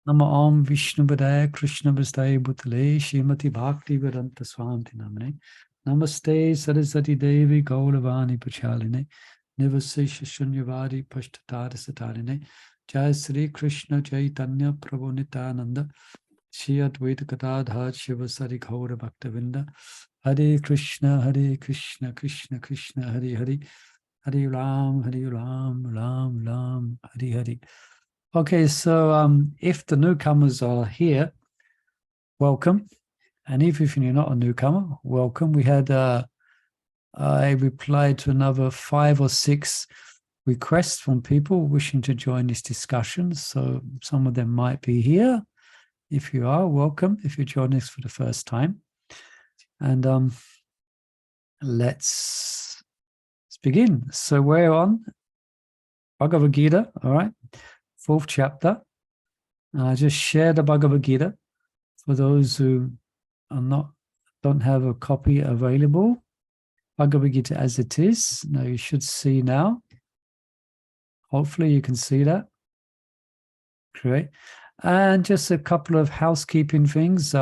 Nama Om Vishnu Padaya Krishna Vastaya Bhutale Shrimati Bhakti Vedanta Swami Namane Namaste Saraswati Devi Gauravani Pachaline Nivasesha Shunyavadi Pashtatara Satarine Jai Sri Krishna Chaitanya Prabhu Nityananda Shri Advaita Gadadhar Shivasari Gaura Bhaktavinda Hare Krishna Krishna Krishna Hare Hare Hare Ram Ram Ram Hare Hare. Okay, so if the newcomers are here, welcome. And if you're not a newcomer, welcome. We had I replied to another 5 or 6 requests from people wishing to join this discussion. So some of them might be here. If you are, welcome. If you're joining us for the first time. And let's begin. So we're on Bhagavad Gita, all right? 4th chapter. I just share the Bhagavad Gita for those who don't have a copy available. Bhagavad Gita as it is. Now you should see now. Hopefully you can see that. Great. And just a couple of housekeeping things.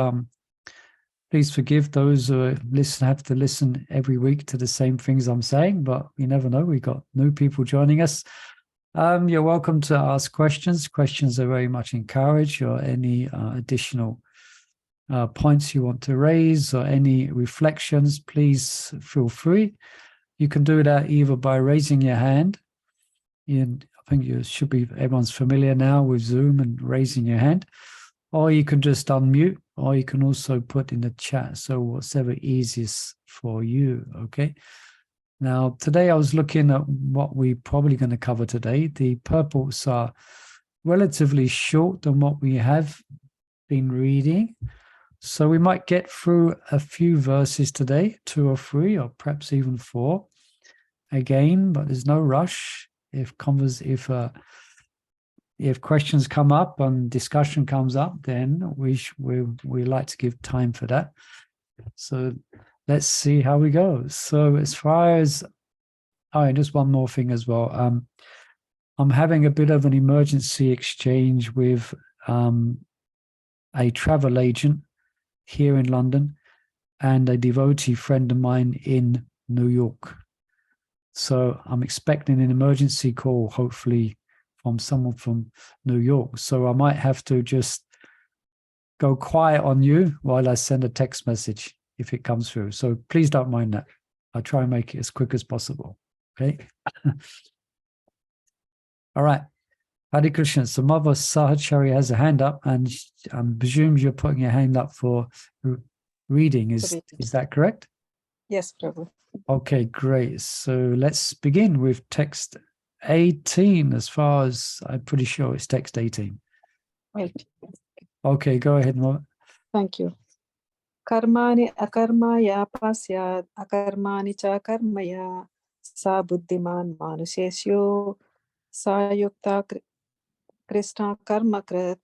Please forgive those who have to listen every week to the same things I'm saying, but you never know. We got new people joining us. You're welcome to ask questions. Questions are very much encouraged, or any additional points you want to raise or any reflections, please feel free. You can do that either by raising your hand. I think everyone's familiar now with Zoom and raising your hand, or you can just unmute, or you can also put in the chat. So whatever easiest for you, okay? Now, today I was looking at what we're probably going to cover today. The purports are relatively short than what we have been reading. So we might get through a few verses today, 2 or 3, or perhaps even 4 again, but there's no rush. If questions come up and discussion comes up, then we like to give time for that. So let's see how we go. So as far as, just one more thing as well. I'm having a bit of an emergency exchange with a travel agent here in London and a devotee friend of mine in New York. So I'm expecting an emergency call, hopefully from someone from New York. So I might have to just go quiet on you while I send a text message if it comes through. So please don't mind that. I'll try and make it as quick as possible. Okay. All right. Hare Krishna. So Mother Sahachari has a hand up, and I presume you're putting your hand up for reading. Is that correct? Yes, Prabhu. Okay, great. So let's begin with text 18, as far as I'm pretty sure it's text 18. Right. Okay, go ahead, Mother. Thank you. Karmani akarmaya pasyad akarmani cha karmaya sa buddhiman manushesyo sa yukta krishna karma krit.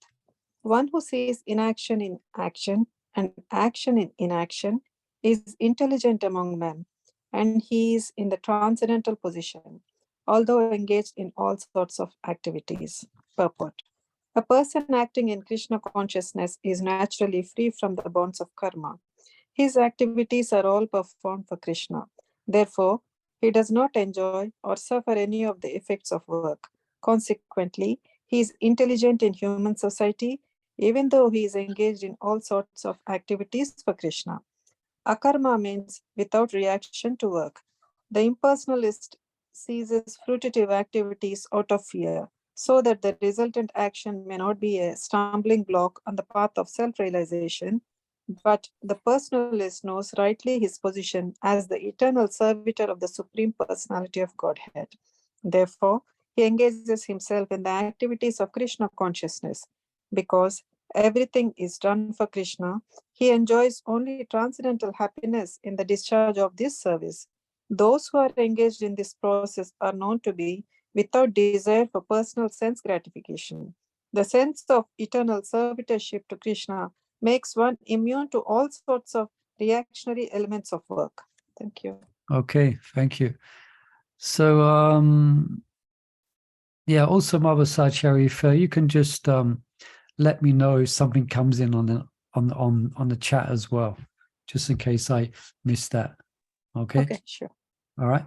One who sees inaction in action and action in inaction is intelligent among men, and he is in the transcendental position, although engaged in all sorts of activities. Purport. A person acting in Krishna consciousness is naturally free from the bonds of karma. His activities are all performed for Krishna. Therefore, he does not enjoy or suffer any of the effects of work. Consequently, he is intelligent in human society, even though he is engaged in all sorts of activities for Krishna. Akarma means without reaction to work. The impersonalist ceases fruitive activities out of fear, so that the resultant action may not be a stumbling block on the path of self-realization, but the personalist knows rightly his position as the eternal servitor of the Supreme Personality of Godhead. Therefore, he engages himself in the activities of Krishna consciousness. Because everything is done for Krishna, he enjoys only transcendental happiness in the discharge of this service. Those who are engaged in this process are known to be without desire for personal sense gratification. The sense of eternal servitorship to Krishna makes one immune to all sorts of reactionary elements of work. Thank you. Okay, thank you. So, also Mother Sachari, if you can just let me know if something comes in on the chat as well, just in case I missed that. Okay. Okay, sure. All right.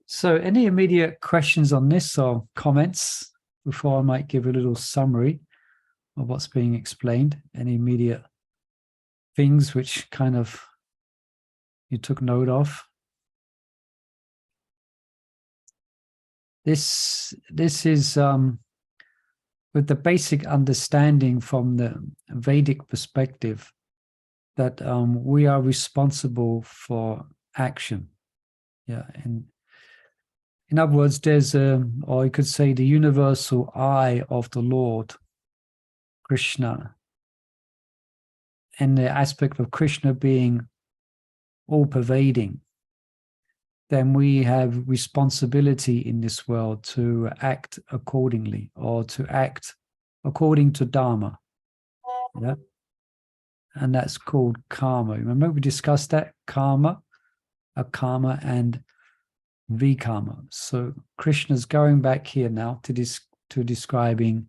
So any immediate questions on this or comments before I might give a little summary of what's being explained? Any immediate things which kind of you took note of? This is with the basic understanding from the Vedic perspective that we are responsible for action. Yeah, and in other words, there's or you could say the universal I of the Lord, Krishna, and the aspect of Krishna being all-pervading. Then we have responsibility in this world to act accordingly, or to act according to Dharma. Yeah. And that's called karma. Remember we discussed that? Karma, akarma, and vikarma. So Krishna's going back here now to describing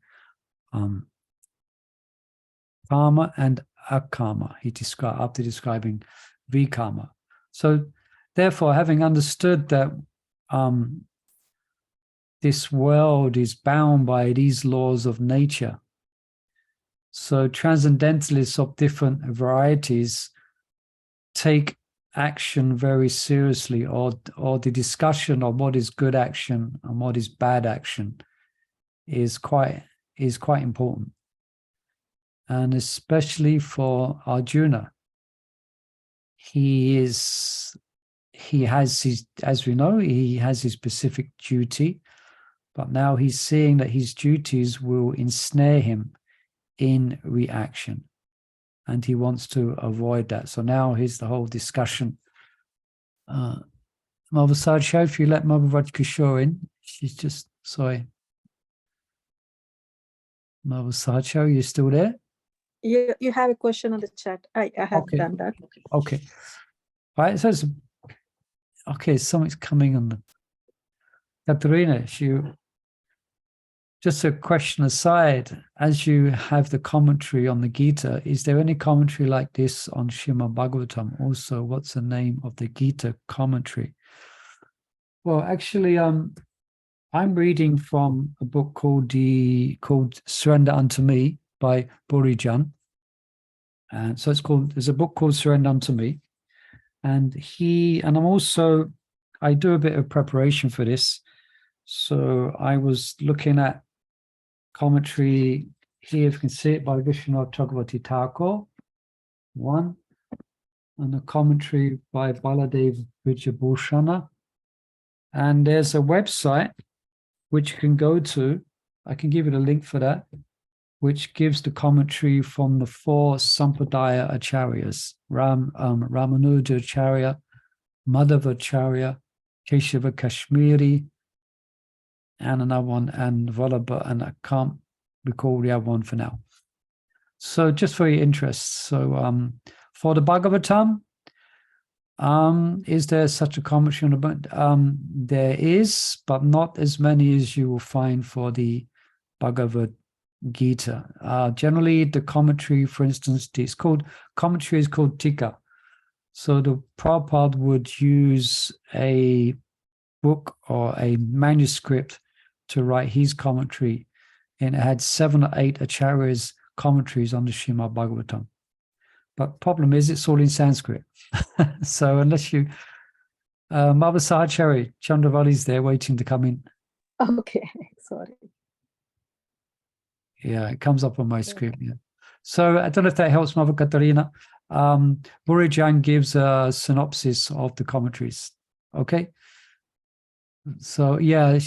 karma and akarma. After describing vikarma. So therefore, having understood that this world is bound by these laws of nature, so transcendentalists of different varieties take action very seriously, or the discussion of what is good action and what is bad action is quite important, and especially for Arjuna. He has his, as we know, he has his specific duty, but now he's seeing that his duties will ensnare him in reaction, and he wants to avoid that. So now here's the whole discussion. Mother Sadhya, if you let Mother Rajkishore in, she's just, sorry. Mother Sadhya, you still there? You have a question on the chat. I have done that. Okay. All right, so okay, something's coming on the Katerina, just a question aside, as you have the commentary on the Gita, is there any commentary like this on Srimad Bhagavatam? Also, what's the name of the Gita commentary? Well, actually, I'm reading from a book called Surrender Unto Me by Burijan. And so there's a book called Surrender Unto Me. And I do a bit of preparation for this. So I was looking at commentary here, if you can see it, by Vishwanath Chakravarti Thakur, one, and a commentary by Baladev Vijayabhushana. And there's a website which you can go to. I can give you the link for that, which gives the commentary from the four Sampradaya Acharyas, Ramanuja Acharya, Madhava Acharya, Keshava Kashmiri, and another one, and Vallabha, and I can't recall the other one for now. So just for your interest. So for the Bhagavatam, is there such a commentary on the book? There is, but not as many as you will find for the Bhagavad Gita. Generally, the commentary, for instance, commentary is called Tika. So the Prabhupada would use a book or a manuscript to write his commentary, and it had 7 or 8 acharyas' commentaries on the Srimad Bhagavatam. But problem is, it's all in Sanskrit. So unless you, Mother Sahachari, Chandravali's there waiting to come in. Okay, sorry. Yeah, it comes up on my screen. Yeah. So I don't know if that helps, Mother Katarina. Burijan gives a synopsis of the commentaries. Okay. So yeah.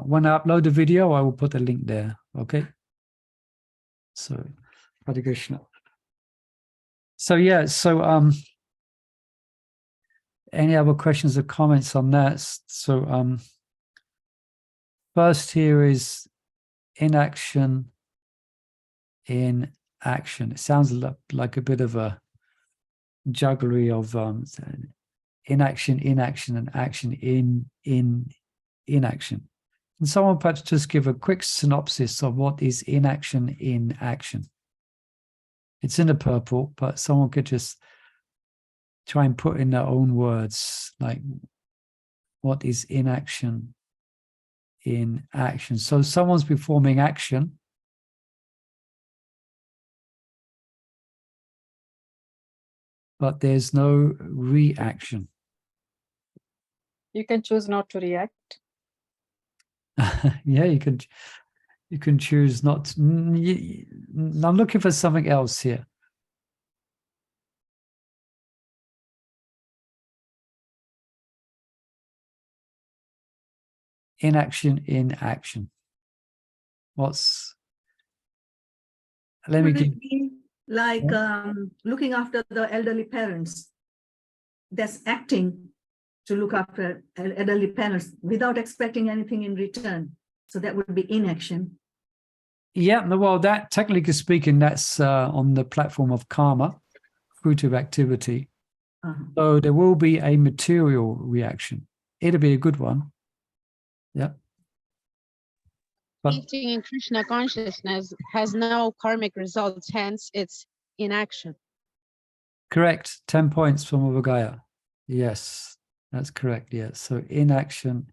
When I upload the video, I will put the link there. Okay. So, Hare Krishna. So yeah. So any other questions or comments on that? So first here is inaction in action. It sounds like a bit of a jugglery of inaction, and action in inaction. Can someone perhaps just give a quick synopsis of what is inaction in action? It's in the purple, but someone could just try and put in their own words, like what is inaction in action? So someone's performing action, but there's no reaction. You can choose not to react. Yeah, you can choose not to. I'm looking for something else here. Inaction in action. Let me Could give. it be like looking after the elderly parents? That's acting to look after elderly parents without expecting anything in return. So that would be inaction. Yeah, well, that technically speaking, that's on the platform of karma, fruitive activity. So there will be a material reaction. It'll be a good one. Yeah. But Acting in Krishna consciousness has no karmic results, hence it's inaction. correct. 10 points from Avagaya. Yes, that's correct. Yes. So inaction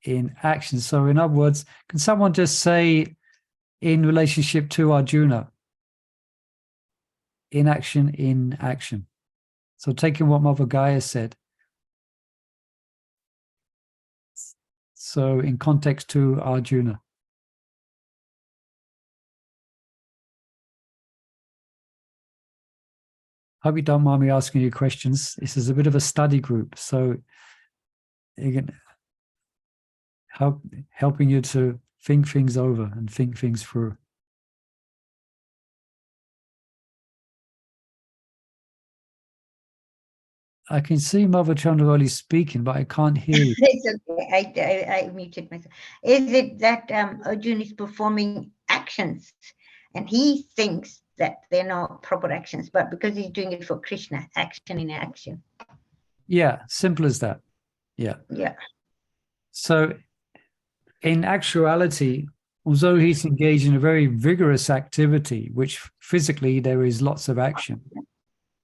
in action. So in other words, can someone just say in relationship to Arjuna, inaction in action? So taking what Mother Gaia said. So in context to Arjuna. Hope you don't mind me asking you questions. This is a bit of a study group, so again, helping you to think things over and think things through. I can see Mother Chandravalli speaking, but I can't hear you. It's okay. I muted myself. Is it that Arjuna is performing actions and he thinks that they're not proper actions, but because he's doing it for Krishna, action in action. Yeah, simple as that. Yeah. Yeah. So in actuality, although he's engaged in a very vigorous activity, which physically there is lots of action,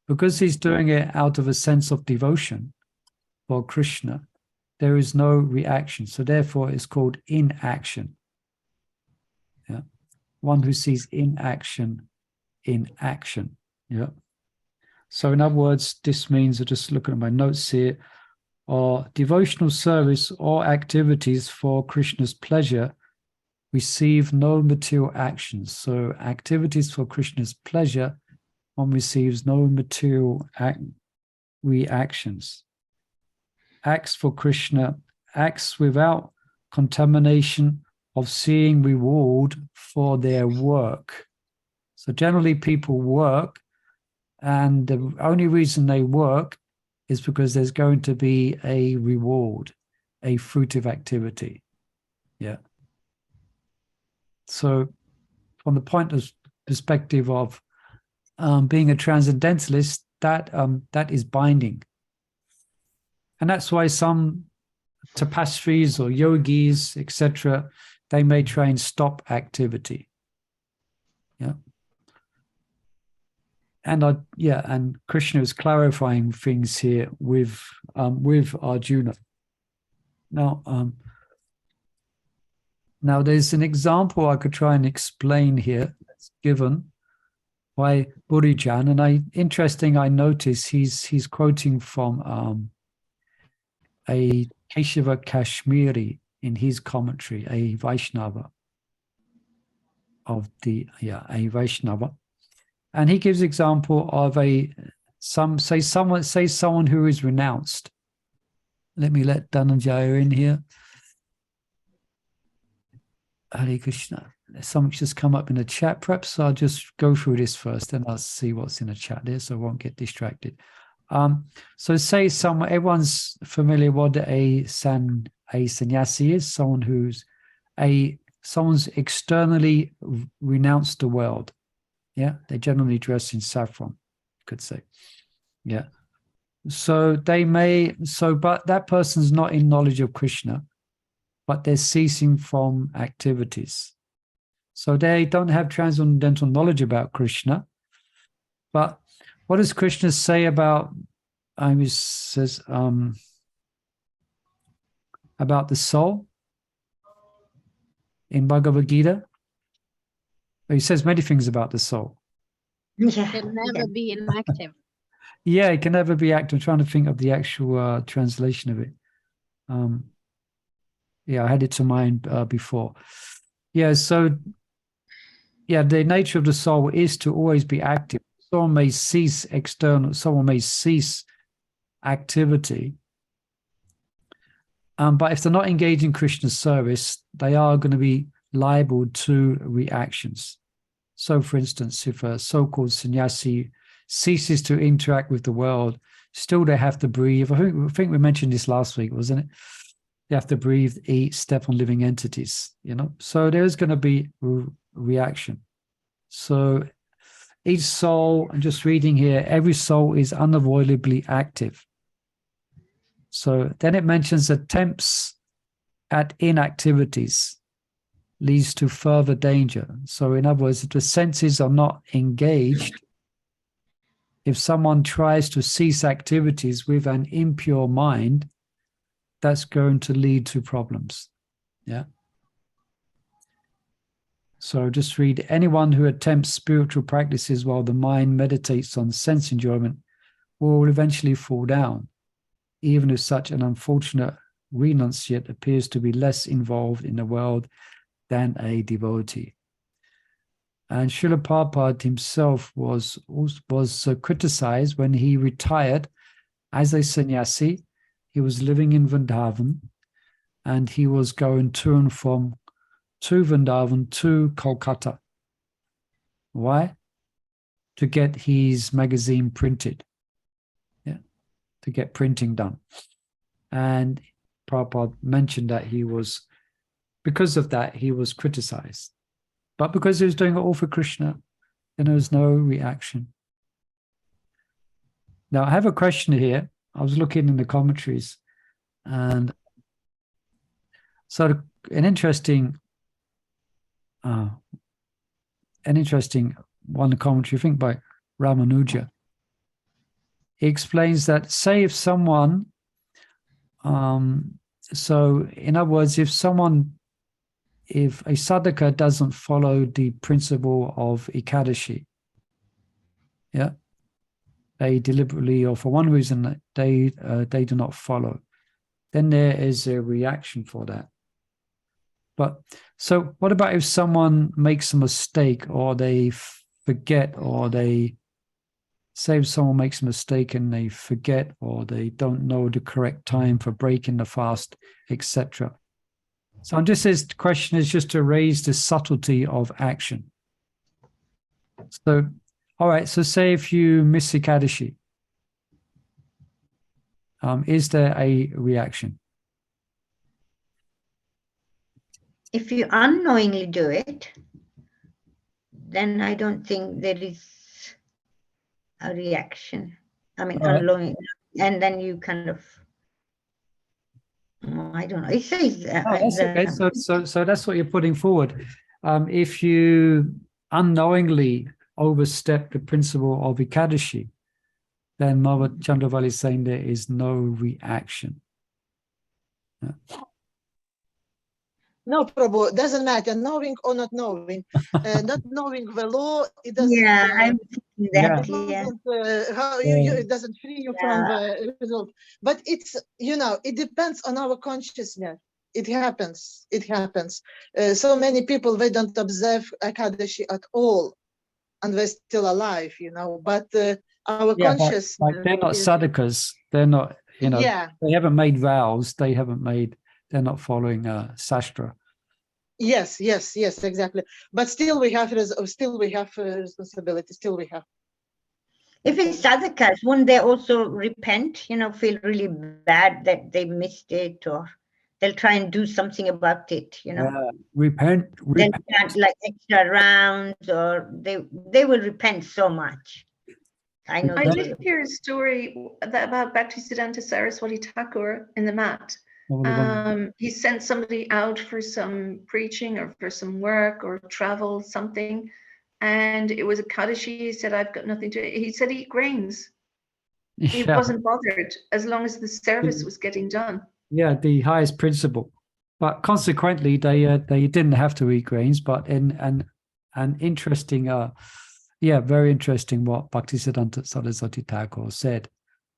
because he's doing it out of a sense of devotion for Krishna, there is no reaction. So therefore it's called inaction. Yeah. One who sees inaction in action. Yeah. So in other words, this means, I'm just looking at my notes here, or devotional service or activities for Krishna's pleasure receive no material actions. So activities for Krishna's pleasure, one receives no material reactions. Acts for Krishna, acts without contamination of seeing reward for their work. So generally people work, and the only reason they work is because there's going to be a reward, a fruitive activity. Yeah. So from the point of perspective of being a transcendentalist, that is binding. And that's why some tapasvis or yogis, etc., they may try and stop activity. Yeah. And and Krishna is clarifying things here with Arjuna. Now, now there's an example I could try and explain here that's given by Burijan, and I notice he's quoting from a Keshava Kashmiri in his commentary, a Vaishnava a Vaishnava. And he gives example of someone who is renounced. Let me let Dhananjaya in here. Hare Krishna. Something's just come up in the chat. Perhaps I'll just go through this first, and I'll see what's in the chat there, so I won't get distracted. So say everyone's familiar what a sannyasi is, someone's externally renounced the world. Yeah, they generally dress in saffron, you could say. Yeah. So but that person's not in knowledge of Krishna. but they're ceasing from activities. So they don't have transcendental knowledge about Krishna. But what does Krishna say about, he says, about the soul in Bhagavad Gita? He says many things about the soul. Yeah. Can never be inactive. Yeah, it can never be active. I'm trying to think of the actual translation of it. Yeah, I had it to mind before. Yeah, so yeah, the nature of the soul is to always be active. Someone may cease activity. But if they're not engaged in Krishna's service, they are going to be liable to reactions. So, for instance, if a so-called sannyasi ceases to interact with the world, still they have to breathe. I think we mentioned this last week, wasn't it? They have to breathe, eat, step on living entities, So there's going to be reaction. So each soul, I'm just reading here, every soul is unavoidably active. So then it mentions attempts at inactivities leads to further danger. So in other words, if the senses are not engaged, if someone tries to cease activities with an impure mind, that's going to lead to problems. Yeah. So just read, anyone who attempts spiritual practices while the mind meditates on sense enjoyment will eventually fall down, even if such an unfortunate renunciate appears to be less involved in the world than a devotee. And Srila Prabhupada himself was criticized when he retired as a sannyasi. He was living in Vrindavan, and he was going to and from to Vrindavan to Kolkata. Why? To get his magazine printed. Yeah, to get printing done. And Prabhupada mentioned that because of that, he was criticized. But because he was doing it all for Krishna, then there was no reaction. Now, I have a question here. I was looking in the commentaries, and so an interesting one commentary, I think by Ramanuja. He explains that, say if someone, so in other words, if a sadhaka doesn't follow the principle of Ekadashi, yeah, they deliberately or for one reason they do not follow, then there is a reaction for that. But so what about if someone makes a mistake, or they forget, or say if someone makes a mistake and they forget, or they don't know the correct time for breaking the fast, etc. So this question is just to raise the subtlety of action. So, all right, so say if you miss Ekadashi, is there a reaction? If you unknowingly do it, then I don't think there is a reaction. I mean, unknowingly, and then you kind of, I don't know. It says that's okay. So that's what you're putting forward. If you unknowingly overstep the principle of Ekadashi, then Mother Chandravali is saying there is no reaction. Yeah. No, Prabhu, doesn't matter, knowing or not knowing. Not knowing the law, it doesn't. Yeah, I'm thinking that. It doesn't free you from the result. But it's, it depends on our consciousness. It happens. So many people, they don't observe Ekadashi at all, and they're still alive, But our consciousness. Like they're not sadhakas. They're not, they haven't made vows. They're not following Sastra. Yes, exactly. But still we have responsibility. Still we have. If it's sadhakas, won't they also repent, feel really bad that they missed it, or they'll try and do something about it, Repent. They'll plant like extra rounds, or they will repent so much. I know. I did hear a story about Bhaktisiddhanta Saraswati Thakur in the mat. He sent somebody out for some preaching or for some work or travel, something. And it was a Kaddishi. He said, I've got nothing to eat. He said, eat grains. He Yeah. wasn't bothered as long as the service was getting done. Yeah, the highest principle. But consequently, they didn't have to eat grains. But an interesting, very interesting what Bhaktisiddhanta Saraswati Thakur said.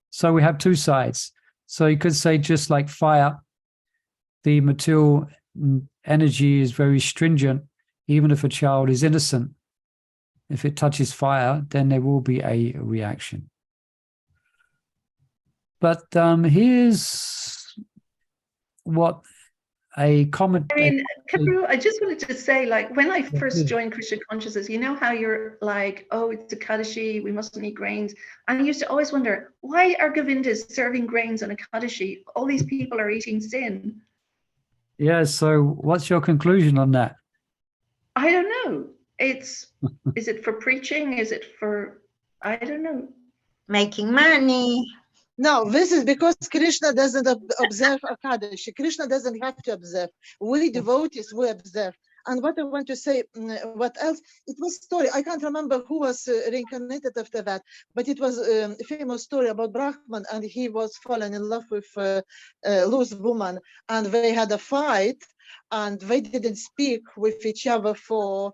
So we have two sides. So you could say, just like fire, the material energy is very stringent. Even if a child is innocent, if it touches fire, then there will be a reaction. But here's what a comment. I mean, Kabru, I just wanted to say, like, when I first joined Krishna consciousness, you know how you're like, oh, it's a Kaddishi, we mustn't eat grains. And I used to always wonder, why are Govindas serving grains on a Kaddishi? All these people are eating sin. Yeah, so what's your conclusion on that? I don't know. Is it for preaching? Is it for, I don't know. Making money. No, this is because Krishna doesn't observe Akadashi. Krishna doesn't have to observe. We devotees, we observe. And what I want to say, what else? It was a story. I can't remember who was reincarnated after that, but it was a famous story about Brahman, and he was fallen in love with a loose woman, and they had a fight, and they didn't speak with each other for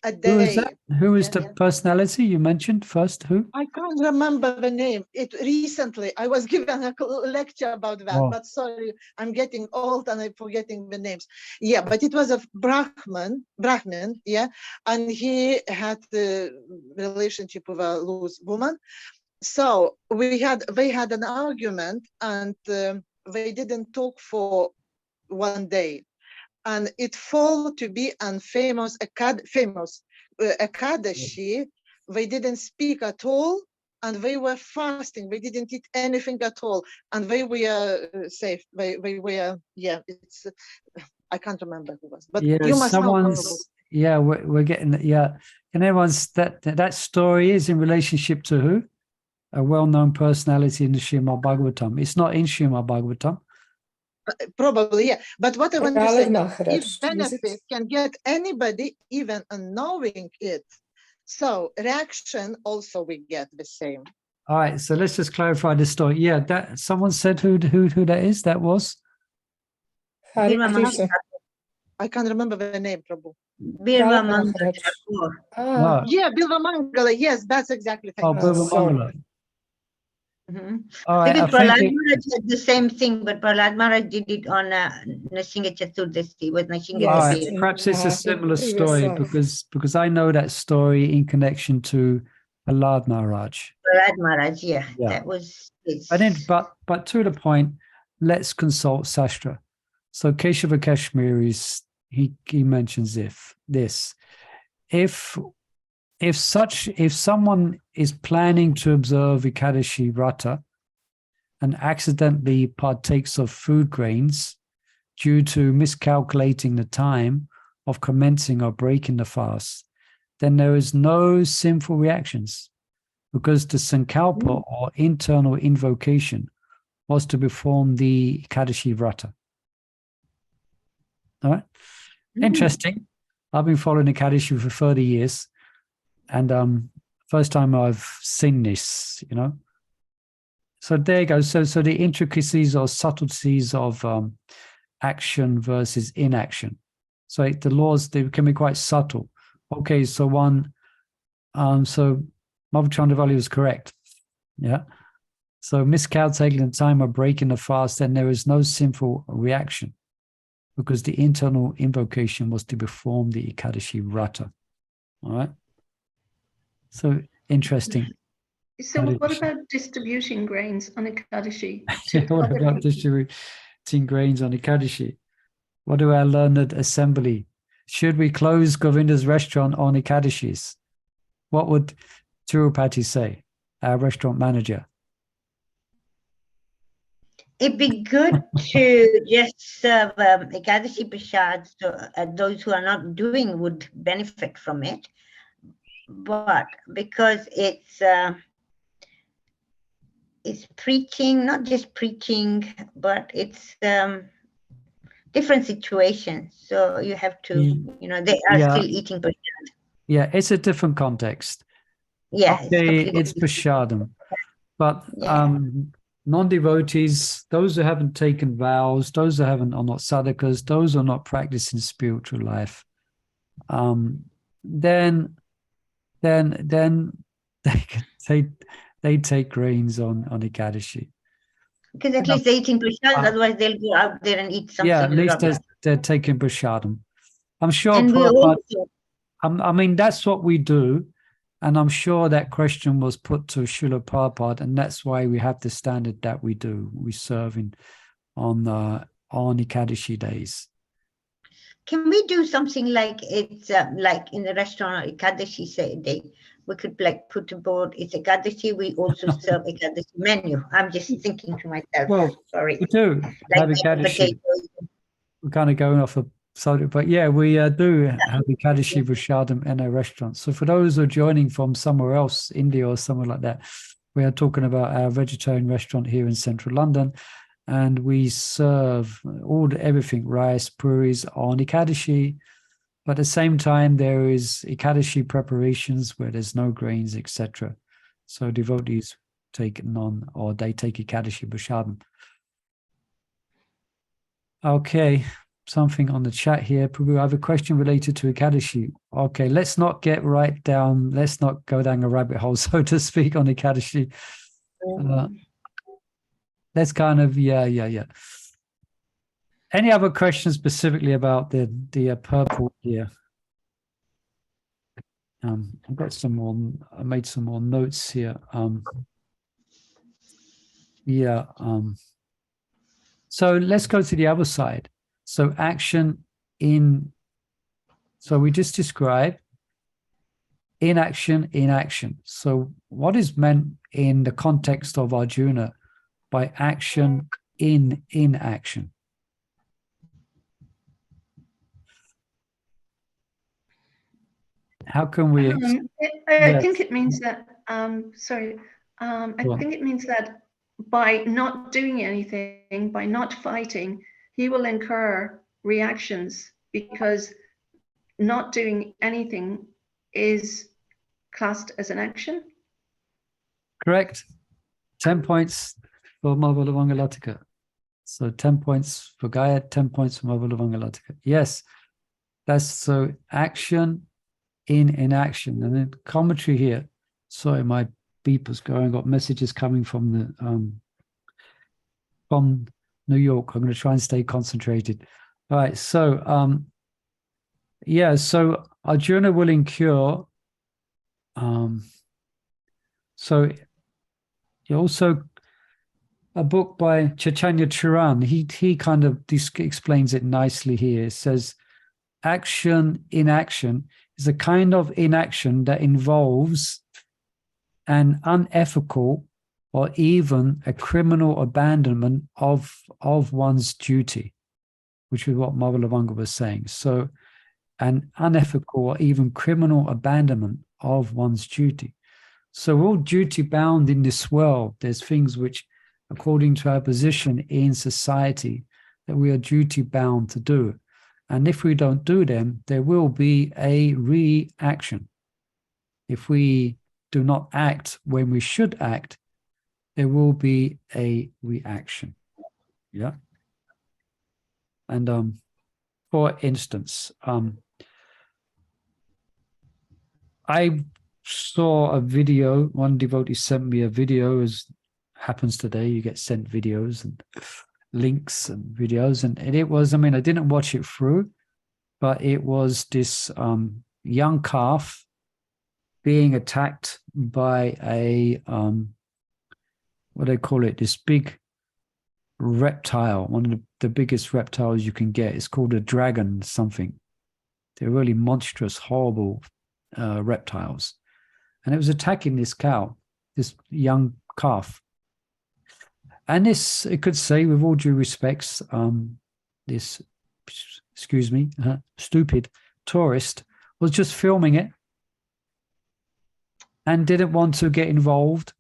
a day. Who is that? Who is the personality you mentioned first? Who? I can't remember the name. It recently I was given a lecture about that, but sorry, I'm getting old and I'm forgetting the names. Yeah, but it was a Brahman, yeah, and he had the relationship with a loose woman. So they had an argument, and they didn't talk for one day. And it fall to be famous Akadashi. They didn't speak at all, and they were fasting. They didn't eat anything at all, and they were safe. They were, yeah. It's I can't remember who was, but yeah, you must know. Yeah, we're getting yeah. And everyone's that story is in relationship to who? A well-known personality in the Srimad Bhagavatam. It's not in Srimad Bhagavatam. Probably, yeah. But what I want to say, Maharaj, if benefit can get anybody, even unknowing it, so reaction also we get the same. All right, so let's just clarify this story. Yeah, that someone said who that is. That was I can't remember the name, Prabhu. Bilva Mangala. Yeah, Bilva Mangala. Yes, that's exactly. Oh, Bilva Mangala. All right, Prahlad Maharaj did the same thing, but Prahlad Maharaj did it on Nrsimha Chaturdasi with Nrsimha. All right, perhaps it's a similar story because I know that story in connection to Prahlad Maharaj. Prahlad Maharaj, yeah, that was his. But to the point, let's consult Sastra. So Keshava Kashmiri, he mentions this. If someone is planning to observe Ekadashi Vrata and accidentally partakes of food grains due to miscalculating the time of commencing or breaking the fast, then there is no sinful reactions, because the sankalpa or internal invocation was to perform the Ekadashi Vrata. All right? Interesting. I've been following Ekadashi for 30 years. And first time I've seen this, So there you go. So the intricacies or subtleties of action versus inaction. So the laws, they can be quite subtle. Okay, so so Mother Chandravali was correct. Yeah. So miscalculating the time of breaking the fast, then there is no sinful reaction, because the internal invocation was to perform the Ekadashi Vrata. All right. So interesting. So what about distributing grains on Ekadashi? What about distributing grains on Ekadashi? What do our learned assembly? Should we close Govinda's restaurant on Ekadashis? What would Tirupati say, our restaurant manager? It'd be good to just serve Ekadashi Prasad, so those who are not doing would benefit from it. But because it's it's preaching, not just preaching, but it's different situations. So you have to, you know, they are still eating prasad. Yeah, it's a different context. Yeah, Okay, it's prashadam. But non-devotees, those who haven't taken vows, those who are not sadhakas, those who are not practicing spiritual life, then they take grains on Ekadashi. Because at least they're eating prasad, otherwise they'll go out there and eat something. Yeah, at least they're taking prashadam. I'm sure. And we also, I mean, that's what we do. And I'm sure that question was put to Srila Prabhupada, and that's why we have the standard that we do. We serve on Ekadashi days. Can we do something like it's like in the restaurant Ekadashi day? We could like put a board, it's Ekadashi, we also serve Ekadashi menu. I'm just thinking to myself, well, sorry. We do have Ekadashi. We're kind of going off a subject, but yeah, we do have Ekadashi Prashadam in our restaurants. So for those who are joining from somewhere else, India or somewhere like that, we are talking about our vegetarian restaurant here in central London, and we serve everything, rice, puris on Ekadashi. But at the same time, there is Ekadashi preparations where there's no grains, etc. So devotees take they take Ekadashi Prashadam. Okay, something on the chat here. Prabhu, I have a question related to Ekadashi. Okay, let's not go down a rabbit hole, so to speak, on Ekadashi. That's kind of, yeah. Any other questions specifically about the purple here? I've got some more. I made some more notes here. So let's go to the other side. So action so we just described inaction. So what is meant in the context of Arjuna by action in inaction? How can we? I think it means that. I think it means that by not doing anything, by not fighting, he will incur reactions, because not doing anything is classed as an action. Correct. 10 points for Mahabalabhangalatika. So 10 points for Gaya, 10 points for Mahabalabhangalatika. Yes, that's so action in inaction. And then commentary here. Sorry, my beeper's going. Got messages coming from New York. I'm going to try and stay concentrated. All right. So so Arjuna will incur. So also a book by Chaitanya Charan. He kind of explains it nicely here. It says action in action is a kind of inaction that involves an unethical or even a criminal abandonment of one's duty, which is what Mahabalabhanga was saying. So an unethical or even criminal abandonment of one's duty. So we're all duty bound in this world. There's things which, according to our position in society, that we are duty bound to do. And if we don't do them, there will be a reaction. If we do not act when we should act, there will be a reaction. Yeah. And for instance, I saw a video. One devotee sent me a video, as happens today. You get sent videos and links and videos, and it was, I mean, I didn't watch it through, but it was this young calf being attacked by a what do they call it, this big reptile, one of the biggest reptiles you can get. It's called a dragon something. They're really monstrous, horrible reptiles, and it was attacking this cow, this young calf. And this, it could say, with all due respects, this, stupid tourist was just filming it and didn't want to get involved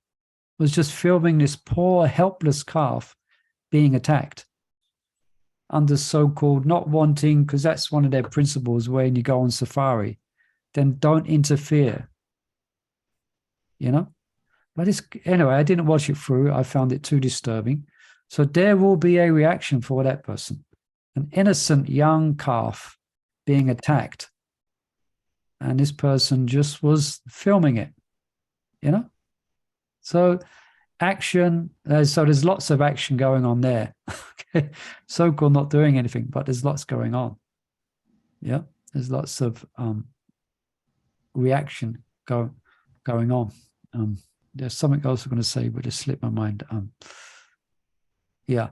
was just filming this poor, helpless calf being attacked under so-called not wanting, because that's one of their principles when you go on safari, then don't interfere, you know? But anyway, I didn't watch it through. I found it too disturbing. So there will be a reaction for that person. An innocent young calf being attacked. And this person just was filming it, you know? So action, so there's lots of action going on there. Okay, so-called not doing anything, but there's lots going on. Yeah, there's lots of reaction going on. There's something else I'm going to say, but it slipped my mind. Yeah.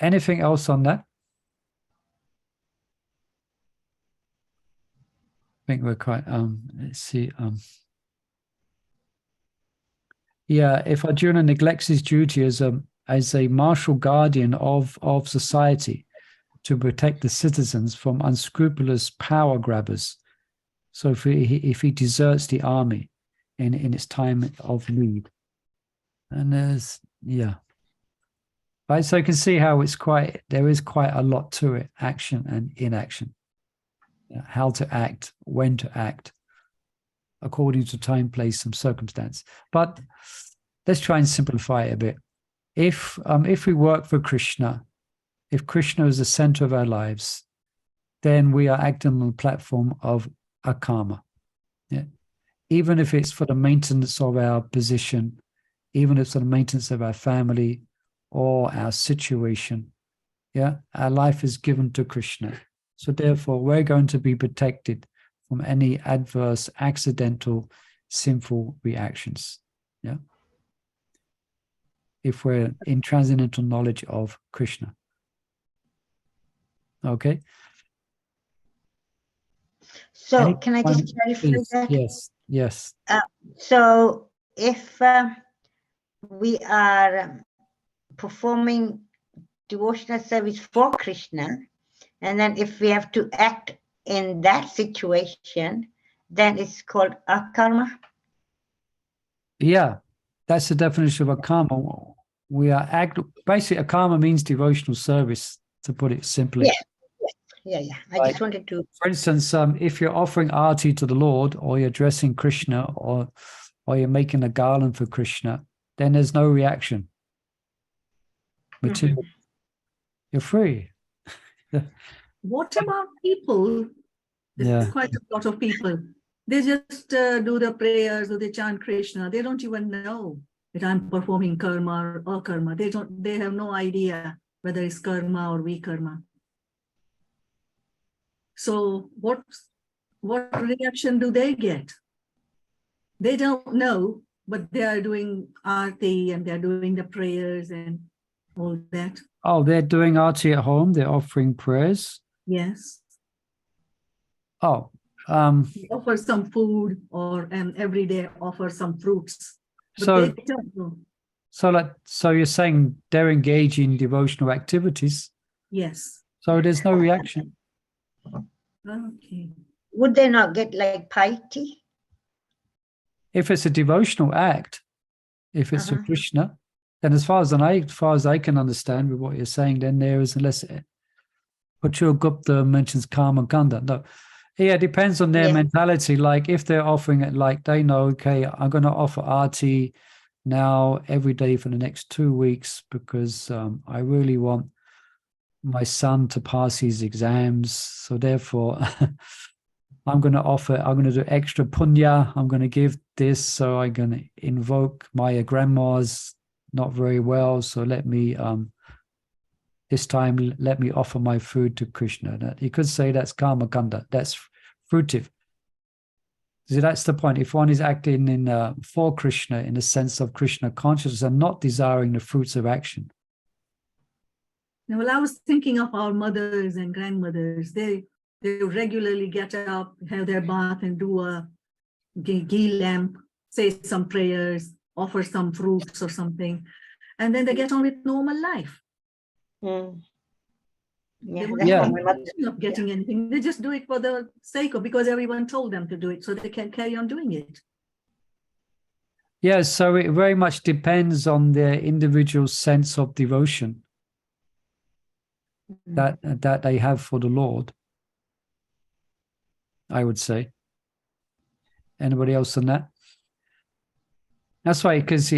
Anything else on that? I think we're quite, let's see. Yeah, if Arjuna neglects his duty as a martial guardian of society to protect the citizens from unscrupulous power grabbers, so if he deserts the army in its time of need, and right, so you can see how there is quite a lot to it, action and inaction, how to act, when to act, according to time, place, and circumstance. But let's try and simplify it a bit. If we work for Krishna, if Krishna is the center of our lives, then we are acting on the platform of akarma. Yeah. Even if it's for the maintenance of our position, even if it's for the maintenance of our family or our situation, yeah, our life is given to Krishna. So therefore, we're going to be protected from any adverse, accidental, sinful reactions. Yeah. If we're in transcendental knowledge of Krishna. Okay. So can I just clarify that? Yes. So if we are performing devotional service for Krishna, and then if we have to act in that situation, then it's called akarma. Yeah, that's the definition of akarma. We are basically akarma means devotional service, to put it simply. Yeah. I just wanted to. For instance, if you're offering arti to the Lord, or you're dressing Krishna, or you're making a garland for Krishna, then there's no reaction. Material. You're free. What about people? There's quite a lot of people. They just do the prayers or they chant Krishna. They don't even know that I'm performing karma or akarma. They have no idea whether it's karma or vikarma. So what reaction do they get? They don't know, but they are doing arti and they're doing the prayers and all that. Oh, they're doing arti at home. They're offering prayers. Yes. Oh. Offer some food, or every day offer some fruits. But they don't know. So you're saying they're engaging in devotional activities. Yes. So there's no reaction. Okay. Would they not get like piety? If it's a devotional act, if it's for Krishna, then as far as I can understand with what you're saying, then there is, unless Pachur Gupta mentions karma kanda. No. Yeah, it depends on their mentality. Like if they're offering it, like they know, okay, I'm going to offer arti now every day for the next 2 weeks because I really want my son to pass his exams. So therefore, I'm going to do extra punya. I'm going to give this. So I'm going to invoke my grandma's not very well. So let me, this time, let me offer my food to Krishna. You could say that's karma kanda. That's fruitive. So that's the point. If one is acting for Krishna in the sense of Krishna consciousness and not desiring the fruits of action. Now, well, I was thinking of our mothers and grandmothers. They regularly get up, have their bath, and do a ghee lamp, say some prayers, offer some fruits or something, and then they get on with normal life. They wouldn't of getting anything. They just do it for the sake of, because everyone told them to do it, so they can carry on doing it. Yeah, so it very much depends on their individual sense of devotion that they have for the Lord, I would say. Anybody else on that? That's why, because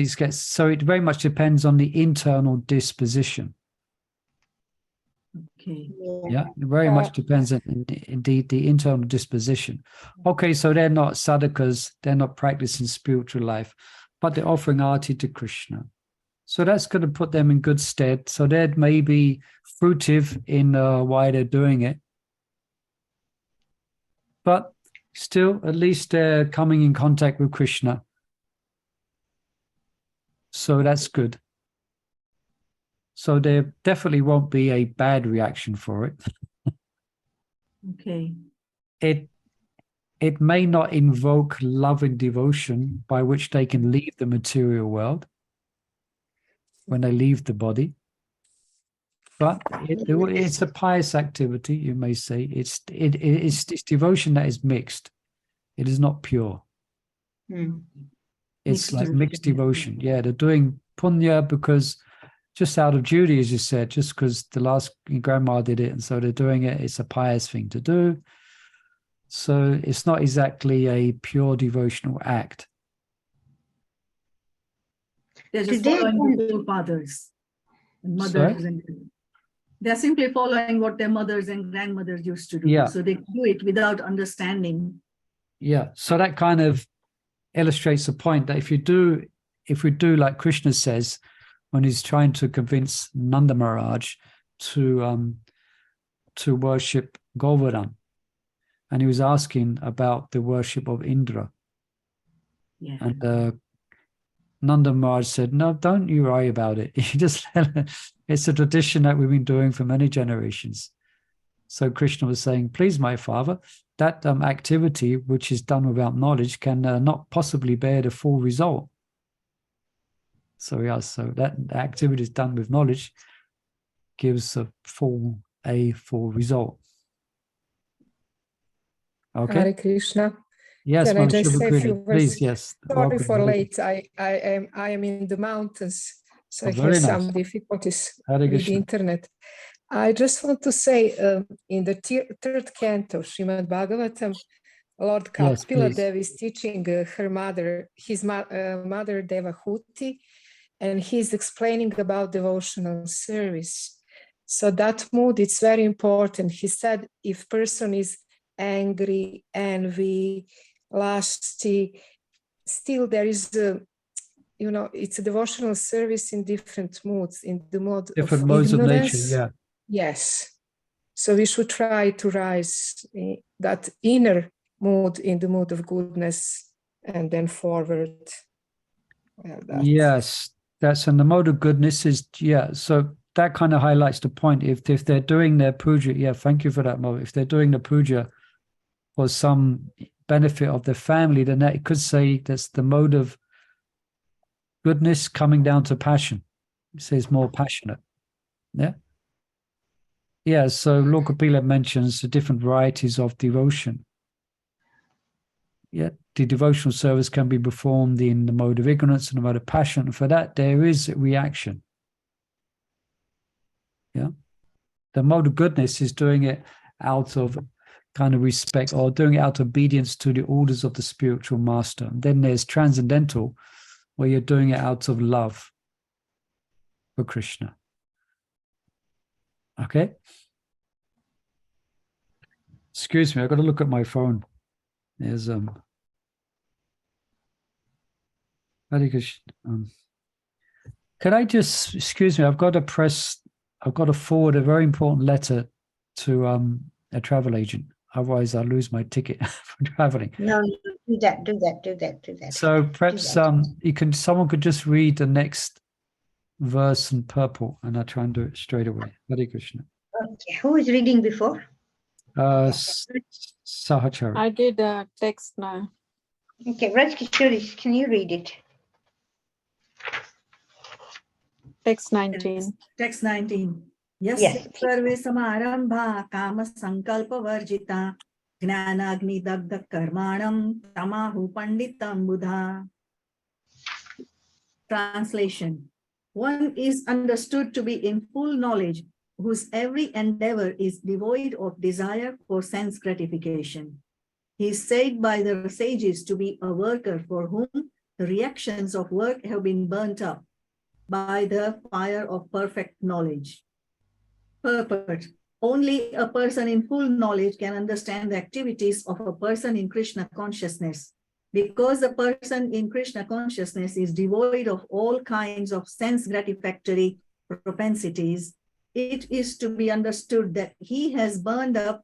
so it very much depends on the internal disposition. Okay. Yeah, it very much depends on indeed the internal disposition. Okay, so they're not sadhakas, they're not practicing spiritual life, but they're offering arti to Krishna. So that's going to put them in good stead. So they may be fruitive in why they're doing it. But still, at least they're coming in contact with Krishna. So that's good. So there definitely won't be a bad reaction for it. Okay. It may not invoke love and devotion by which they can leave the material world when they leave the body. But it's a pious activity, you may say. It's devotion that is mixed. It is not pure. It's Mixed like devotion. mixed devotion. Yeah, they're doing punya because just out of duty, as you said, just because the last grandma did it, and so they're doing it. It's a pious thing to do. So it's not exactly a pure devotional act. They're just Today, following the forefathers and mothers, and they're simply following what their mothers and grandmothers used to do. Yeah. So they do it without understanding. Yeah. So that kind of illustrates the point that if we do like Krishna says when he's trying to convince Nanda Maharaj to worship Govardhan, and he was asking about the worship of Indra, and Nanda Maharaj said, "No, don't you worry about it. You just it's a tradition that we've been doing for many generations." So Krishna was saying, "Please, my father, that activity which is done without knowledge can not possibly bear the full result." So yeah, so that activity is done with knowledge gives a full result. Okay. Hare Krishna. Yes, Can I just Manashuba say a Kwili, few please. words? Yes. Sorry Welcome. for late. I am in the mountains, so Oh, I very have nice. some difficulties Hare with the Krishna. internet. I just want to say, in the third canto, Srimad Bhagavatam, Lord Yes, Kapila please. Dev is teaching her mother, his mother Devahuti, and he's explaining about devotional service. So that mood, it's very important. He said, if person is angry, envy, lusty, still there is it's a devotional service in different moods, in the mode Different of modes of ignorance. nature, yeah. Yes. So we should try to rise that inner mood in the mood of goodness and then forward. Yes, that's and the mode of goodness is so that kind of highlights the point. If they're doing their puja, thank you for that, Mo. If they're doing the puja for some benefit of their family, then it could say that's the mode of goodness coming down to passion. It says more passionate. Yeah. Yeah, so Lord Kapila mentions the different varieties of devotion. Yeah, the devotional service can be performed in the mode of ignorance and the mode of passion. And for that, there is reaction. Yeah. The mode of goodness is doing it out of kind of respect or doing it out of obedience to the orders of the spiritual master. And then there's transcendental, where you're doing it out of love for Krishna. Okay? Excuse me, I've got to look at my phone. There's can I just excuse me? I've got to forward a very important letter to a travel agent. Otherwise, I'll lose my ticket for traveling. No, do that. So perhaps someone could just read the next verse in purple, and I'll try and do it straight away. Hare Krishna. Okay, who is reading before? Sahachari. I did text now. Okay, Raj Kishori, can you read it? Text 19. Text 19. Yes. Sarve samarambha kama sankalpa varjita jnanagni dagda karmanam tamahu panditam buddha. Translation. One is understood to be in full knowledge, whose every endeavor is devoid of desire for sense gratification. He is said by the sages to be a worker for whom the reactions of work have been burnt up by the fire of perfect knowledge. Purport. Only a person in full knowledge can understand the activities of a person in Krishna consciousness. Because the person in Krishna consciousness is devoid of all kinds of sense gratificatory propensities, it is to be understood that he has burned up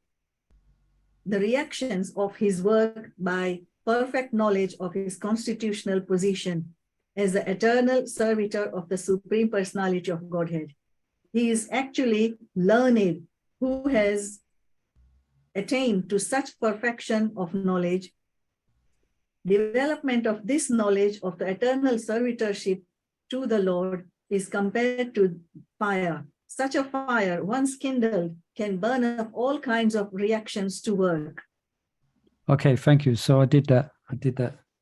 the reactions of his work by perfect knowledge of his constitutional position as the eternal servitor of the Supreme Personality of Godhead. He is actually learned who has attained to such perfection of knowledge. Development of this knowledge of the eternal servitorship to the Lord is compared to fire. Such a fire, once kindled, can burn up all kinds of reactions to work. Okay, thank you. So I did that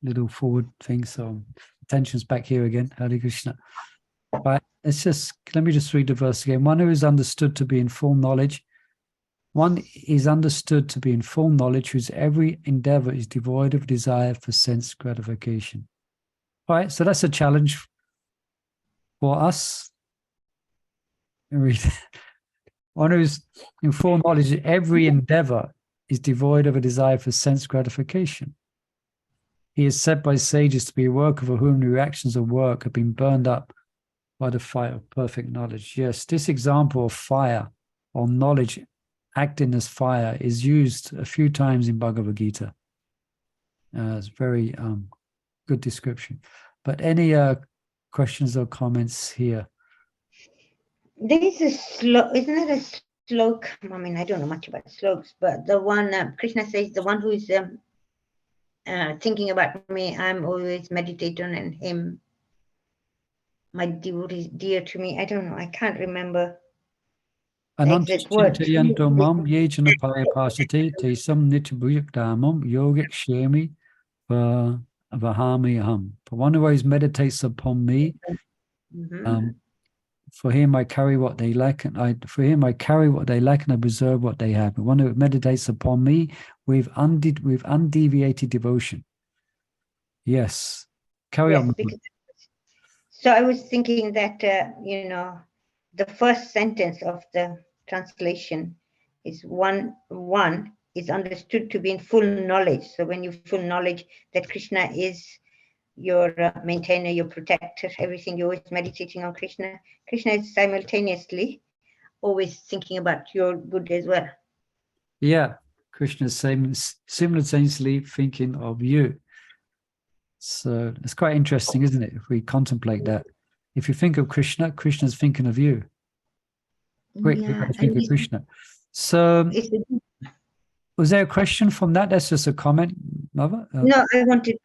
little forward thing. So attention's back here again. Hare Krishna. Right. Let me just read the verse again. One who is understood to be in full knowledge. One is understood to be in full knowledge, whose every endeavor is devoid of desire for sense gratification. All right, so that's a challenge for us. Read. One who's in full knowledge, every endeavor is devoid of a desire for sense gratification. He is said by sages to be a worker for whom the reactions of work have been burned up by the fire of perfect knowledge. Yes, this example of fire or knowledge acting as fire is used a few times in Bhagavad Gita. It's very good description. But any questions or comments here? There is a sloka, isn't it a sloka? I mean, I don't know much about slokas, but the one Krishna says, the one who is thinking about me, I'm always meditating on him. My devotee is dear to me. I don't know. I can't remember the exact word. Mam yejana paya pasate te sam nitbhuyakdamam yogic shemi vahami aham. For one who always meditates upon me, for him I carry what they lack, and I preserve what they have. But one who meditates upon me with undeviated devotion. Yes. Carry on. So I was thinking that, the first sentence of the translation is one is understood to be in full knowledge. So when you full knowledge that Krishna is your maintainer, your protector, everything, you're always meditating on Krishna. Krishna is simultaneously always thinking about your good as well. Yeah, Krishna is simultaneously thinking of you. So it's quite interesting, isn't it? If we contemplate that. If you think of Krishna, Krishna's thinking of you. Quick, Yeah, think of Krishna. So was there a question from that? That's just a comment, Mother? No, I wanted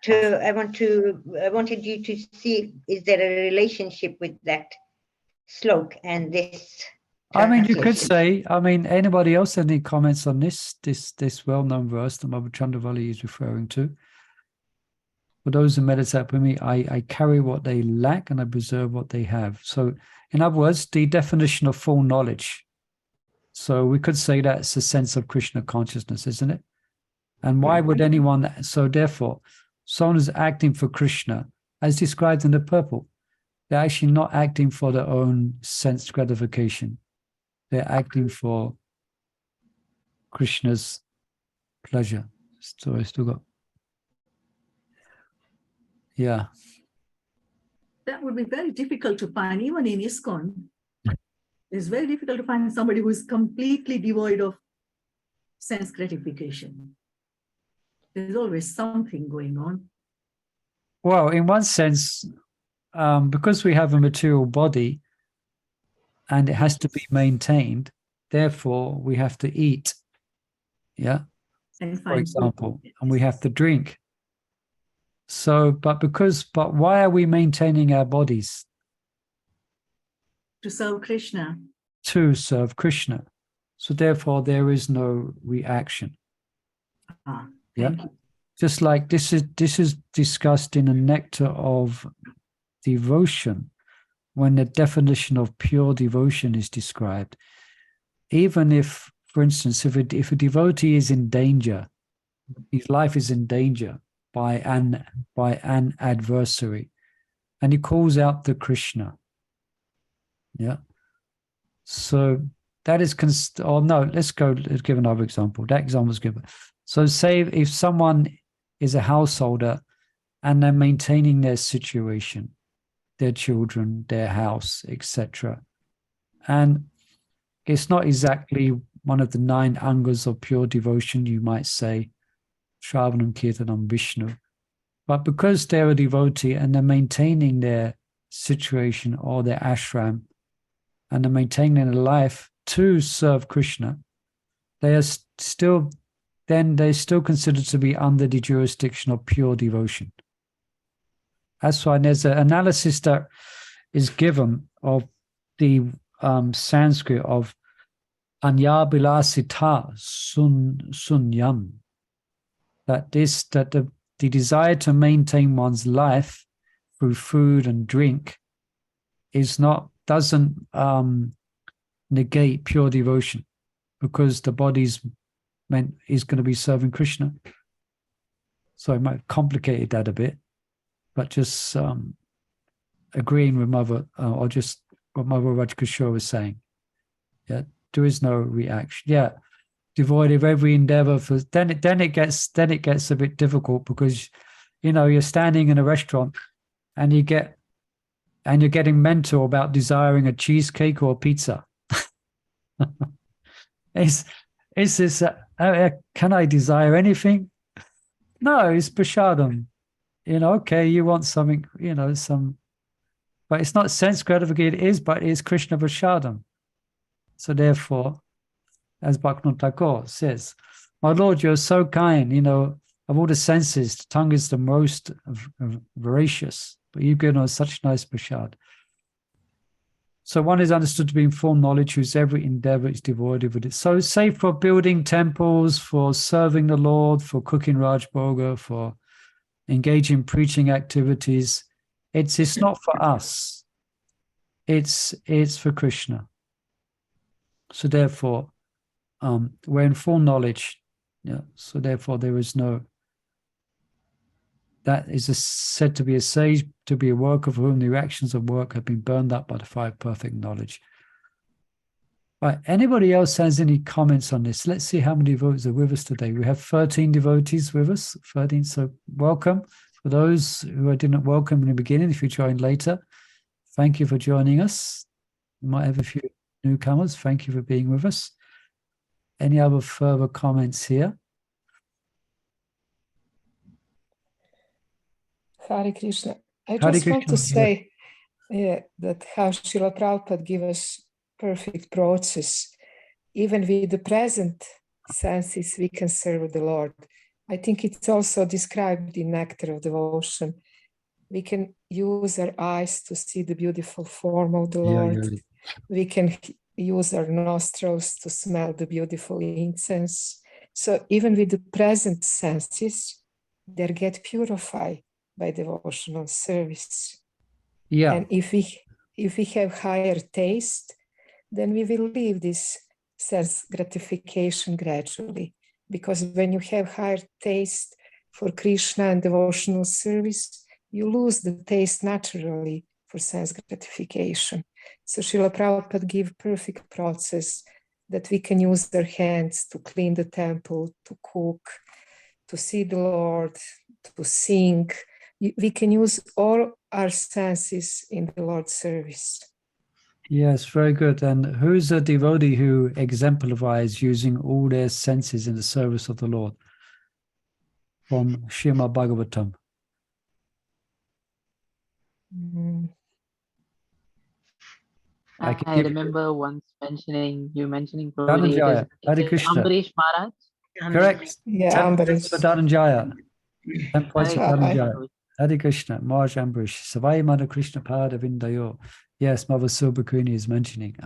you to see, is there a relationship with that slok and this? I mean, you could say, anybody else have any comments on this well-known verse that Mother Chandravali is referring to? For those who meditate with me, I carry what they lack and I preserve what they have. So, in other words, the definition of full knowledge. So we could say that's a sense of Krishna consciousness, isn't it? And why would anyone? So therefore, someone who's acting for Krishna, as described in the purple, they're actually not acting for their own sense gratification. They're acting for Krishna's pleasure. So I still got. Yeah. That would be very difficult to find, even in ISKCON. It's very difficult to find somebody who is completely devoid of sense gratification. There's always something going on. Well, in one sense, because we have a material body and it has to be maintained, therefore we have to eat. Yeah. For example, and we have to drink. So, but why are we maintaining our bodies? To serve Krishna. To serve Krishna. So therefore there is no reaction. Thank you. Just like this is discussed in the nectar of devotion, when the definition of pure devotion is described, even if, for instance, if a devotee is in danger, his life is in danger by an adversary, and he calls out to Krishna. Yeah. So that is, let's give another example. That example is given. So say if someone is a householder and they're maintaining their situation, their children, their house, etc. And it's not exactly one of the 9 angas of pure devotion, you might say, Shravanam, Kirtanam, Vishnu. But because they're a devotee and they're maintaining their situation or their ashram, and they're maintaining a life to serve Krishna, they are still considered to be under the jurisdiction of pure devotion. That's why there's an analysis that is given of the Sanskrit of anyabilasita sunyam, that the desire to maintain one's life through food and drink doesn't negate pure devotion, because the body's is going to be serving Krishna. So I might have complicated that a bit, but just agreeing with Mother, or just what Mother Rajkishore was saying. Yeah, there is no reaction. Yeah, devoid of every endeavor for. Then it gets a bit difficult, because you're standing in a restaurant and you're getting mental about desiring a cheesecake or a pizza. Is this? Can I desire anything? No, it's prashadam. Okay, you want something, but it's not sense gratification. It is, but it's Krishna prashadam. So therefore, as Bhaktivinoda Thakur says, my Lord, you're so kind. Of all the senses, the tongue is the most voracious, but you've given us such nice prashad. So one is understood to be informed knowledge whose every endeavor is devoid of it. So say for building temples, for serving the Lord, for cooking Raj Bhoga, for engaging in preaching activities, it's not for us. It's for Krishna. So therefore, we're in full knowledge. Yeah. So therefore, there is no. That is said to be a sage, to be a worker for whom the reactions of work have been burned up by the 5 perfect knowledge. Right. Anybody else has any comments on this? Let's see how many devotees are with us today. We have 13 devotees with us. 13. So welcome. For those who I didn't welcome in the beginning, if you joined later, thank you for joining us. We might have a few newcomers. Thank you for being with us. Any other further comments here? Hare Krishna. I Hare just want to Krishna. say that how Srila Prabhupada gives us perfect process. Even with the present senses, we can serve the Lord. I think it's also described in Nectar of Devotion. We can use our eyes to see the beautiful form of the Lord. Yeah. We can use our nostrils to smell the beautiful incense. So even with the present senses, they get purified by devotional service. Yeah. And if we have higher taste, then we will leave this sense gratification gradually. Because when you have higher taste for Krishna and devotional service, you lose the taste naturally for sense gratification. So Srila Prabhupada gives perfect process that we can use our hands to clean the temple, to cook, to see the Lord, to sing. We can use all our senses in the Lord's service. Yes, very good. And who's a devotee who exemplifies using all their senses in the service of the Lord? From Srimad Bhagavatam. I remember once mentioning Dhananjaya, Hare Krishna. Ambarish Maharaj. Correct. Yeah, 10 points for Dhananjaya. 10 points for Hare Dhananjaya. Hare Krishna, Maharaj Ambarish, Savai Mada Krishna Pada Vindayo. Yes, Mother Subhakuni is mentioning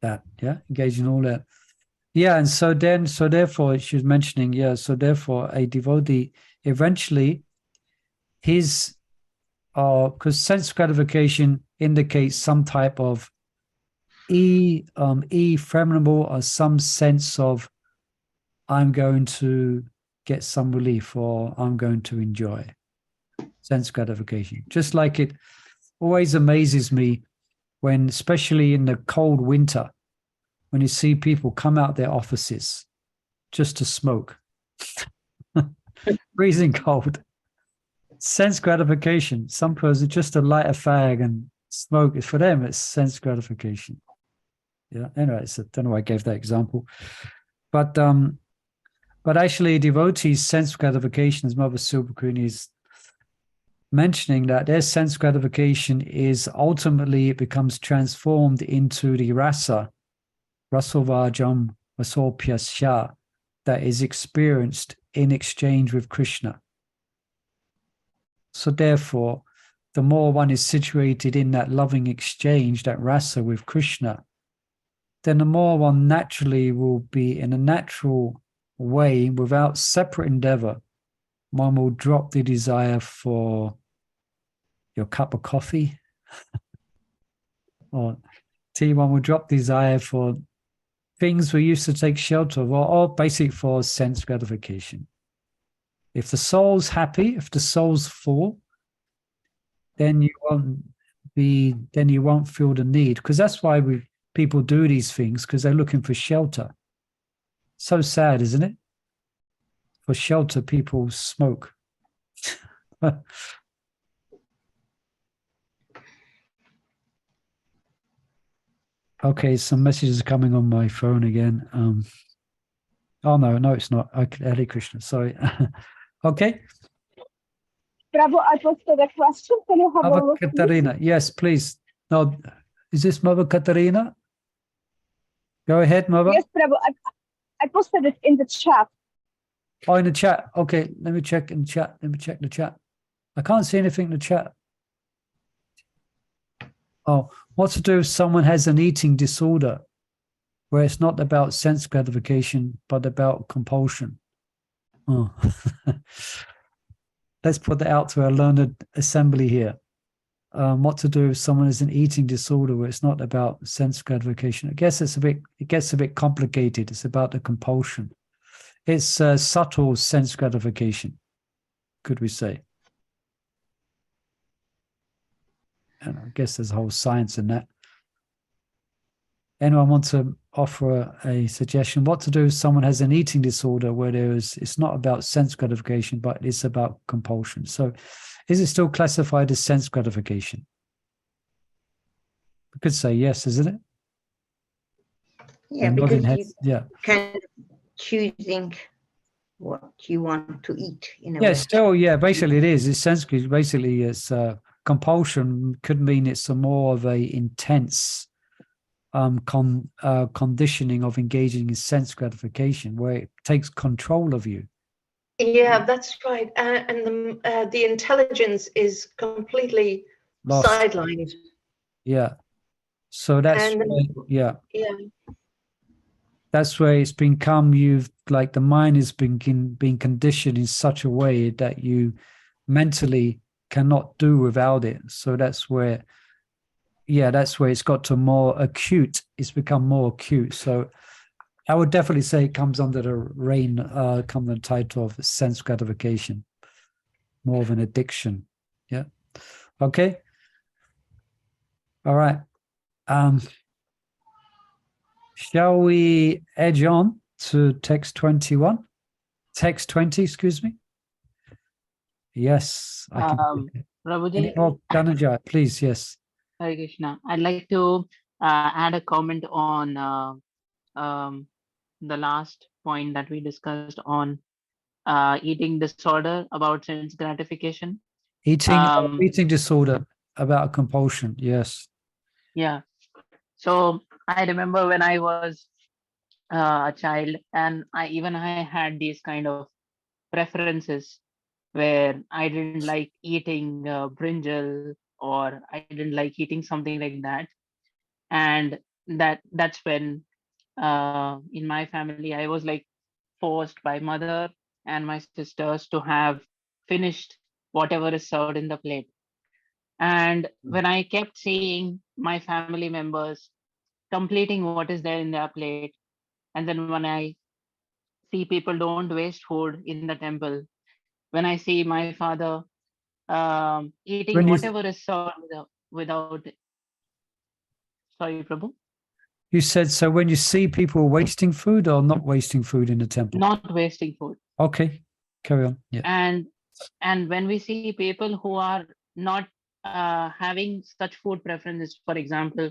that, yeah, engaging all that. Yeah, and so therefore she's mentioning, so therefore a devotee, eventually his because sense gratification indicates some type of ephemeral or some sense of I'm going to get some relief or I'm going to enjoy sense gratification. Just like it always amazes me when, especially in the cold winter, when you see people come out their offices just to smoke. Freezing cold. Sense gratification. Some person just to light a fag and smoke. For them, it's sense gratification. Yeah. Anyway, so I don't know why I gave that example. But actually, devotees' sense gratification, as Mother Silver Queen is mentioning, that their sense gratification is ultimately it becomes transformed into the rasa, rasovajam, rasopyasya, that is experienced in exchange with Krishna. So therefore, the more one is situated in that loving exchange, that rasa with Krishna, then the more one naturally will be in a natural way, without separate endeavor, one will drop the desire for your cup of coffee or tea. One will drop desire for things we used to take shelter of, or basic for sense gratification. If the soul's happy, if the soul's full, then you won't feel the need, because that's why people do these things, because they're looking for shelter. So sad, isn't it? For shelter, people smoke. Okay, some messages are coming on my phone again. Oh no, it's not. Hare Krishna, sorry. Okay. Prabhu, I posted a question. Can you have a Mother look? Katarina, yes, please. No, is this Mother Katarina? Go ahead, Mother. Yes, Prabhu, I posted it in the chat. Oh, in the chat. Okay, let me check in the chat. Let me check the chat. I can't see anything in the chat. Oh, what to do if someone has an eating disorder where it's not about sense gratification, but about compulsion? Oh. Let's put that out to our learned assembly here. What to do if someone has an eating disorder where it's not about sense gratification? I guess it gets a bit complicated. It's about the compulsion. It's subtle sense gratification, could we say? And I guess there's a whole science in that. Anyone want to offer a suggestion? What to do if someone has an eating disorder where it's not about sense gratification, but it's about compulsion? So is it still classified as sense gratification? We could say yes, isn't it? Yeah, because yeah, kind of choosing what you want to eat in a yeah, way. still, yeah, basically it is. It's sense, basically it's compulsion could mean it's a more of a intense conditioning of engaging in sense gratification where it takes control of you. Yeah, that's right. And the intelligence is completely Lost. sidelined. Yeah. So that's yeah. That's where it's become the mind has been conditioned in such a way that you mentally cannot do without it. So that's where it's got to more acute. It's become more acute. So I would definitely say it comes under the title of sense gratification, more of an addiction. Yeah. Okay. All right. Shall we edge on to text 21? Text 20, excuse me. Yes, I can. Prabhuji, Dhananjay, please, yes. Hare Krishna. I'd like to add a comment on the last point that we discussed on eating disorder about sense gratification. Eating disorder about compulsion, yes. Yeah. So I remember when I was a child, and I had these kind of preferences where I didn't like eating brinjal, or I didn't like eating something like that. And that's when in my family I was like forced by mother and my sisters to have finished whatever is served in the plate. And when I kept seeing my family members completing what is there in their plate, and then when I see people don't waste food in the temple, when I see my father eating When you whatever is served without, sorry, Prabhu, you said, so when you see people wasting food or not wasting food in the temple? not wasting food. Okay, carry on. Yeah. And when we see people who are not having such food preferences, for example,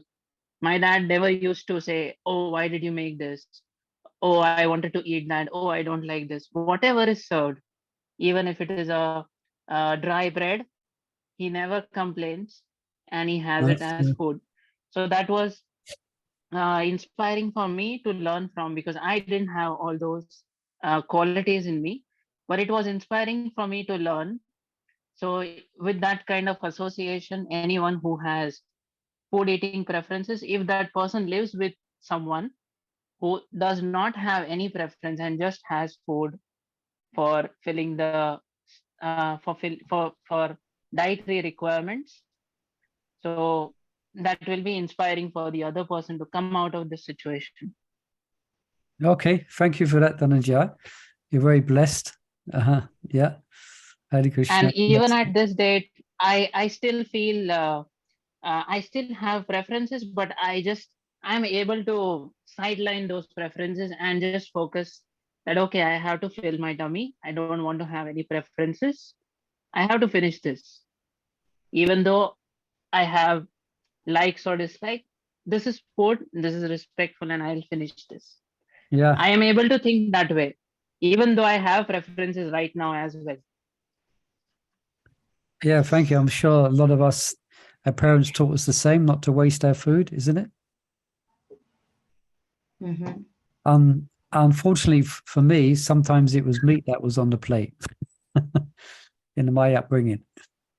my dad never used to say, oh, why did you make this? Oh, I wanted to eat that. Oh, I don't like this. Whatever is served, even if it is a dry bread, he never complains and he has it Nice. as food. So that was inspiring for me to learn from, because I didn't have all those qualities in me, but it was inspiring for me to learn. So with that kind of association, anyone who has food eating preferences, if that person lives with someone who does not have any preference and just has food for filling the for dietary requirements, so that will be inspiring for the other person to come out of this situation. Okay, thank you for that, Dhananjay. You're very blessed. Yeah. Hare Krishna. And even at this date, I still feel I still have preferences, but I'm able to sideline those preferences and just focus that, okay, I have to fill my tummy. I don't want to have any preferences. I have to finish this. Even though I have likes or dislikes, this is food, this is respectful, and I'll finish this. Yeah. I am able to think that way, even though I have preferences right now as well. Yeah, thank you. I'm sure a lot of us, our parents taught us the same, not to waste our food, isn't it? Unfortunately for me, sometimes it was meat that was on the plate in my upbringing.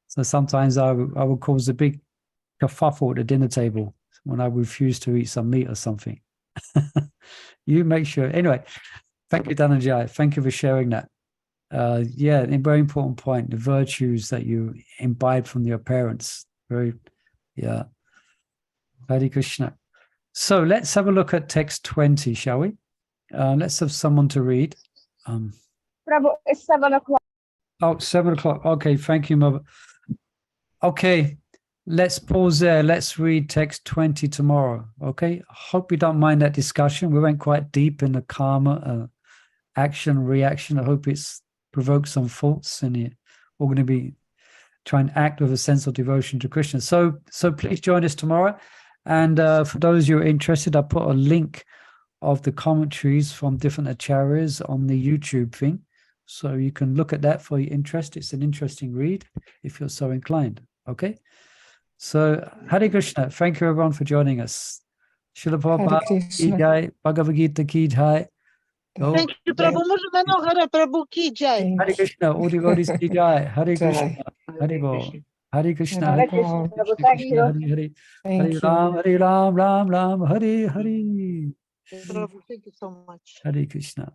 So sometimes I would cause a big kerfuffle at the dinner table when I refused to eat some meat or something. You make sure. Anyway, thank you, Dhananjay. Thank you for sharing that. Yeah, a very important point, the virtues that you imbibe from your parents. Very, yeah. Hare Krishna. So let's have a look at text 20, shall we? Let's have someone to read. Prabhu, it's 7 o'clock. Oh, 7 o'clock. Okay, thank you, Mother. Okay, let's pause there. Let's read text 20 tomorrow. Okay, I hope you don't mind that discussion. We went quite deep in the karma, action, reaction. I hope it's provoked some thoughts, and we're going to be trying to act with a sense of devotion to Krishna. So please join us tomorrow. And for those who are interested, I put a link of the commentaries from different acharyas on the YouTube thing. So you can look at that for your interest. It's an interesting read if you're so inclined. Okay. So Hare Krishna. Thank you everyone for joining us. Srila Prabhupada ki jai, Bhagavad Gita ki jai. Thank you, Prabhu. Hare Prabhu ki jai. Hare Krishna, all devotees ki jai. Hare Krishna, Hare Bo. Hare Krishna, Hare Krishna, Krishna, Prabhu. Thank you. Hare Hare. Hare Ram, Ram Ram, Hare Hare. Prabhu, thank you so much. Hare Krishna.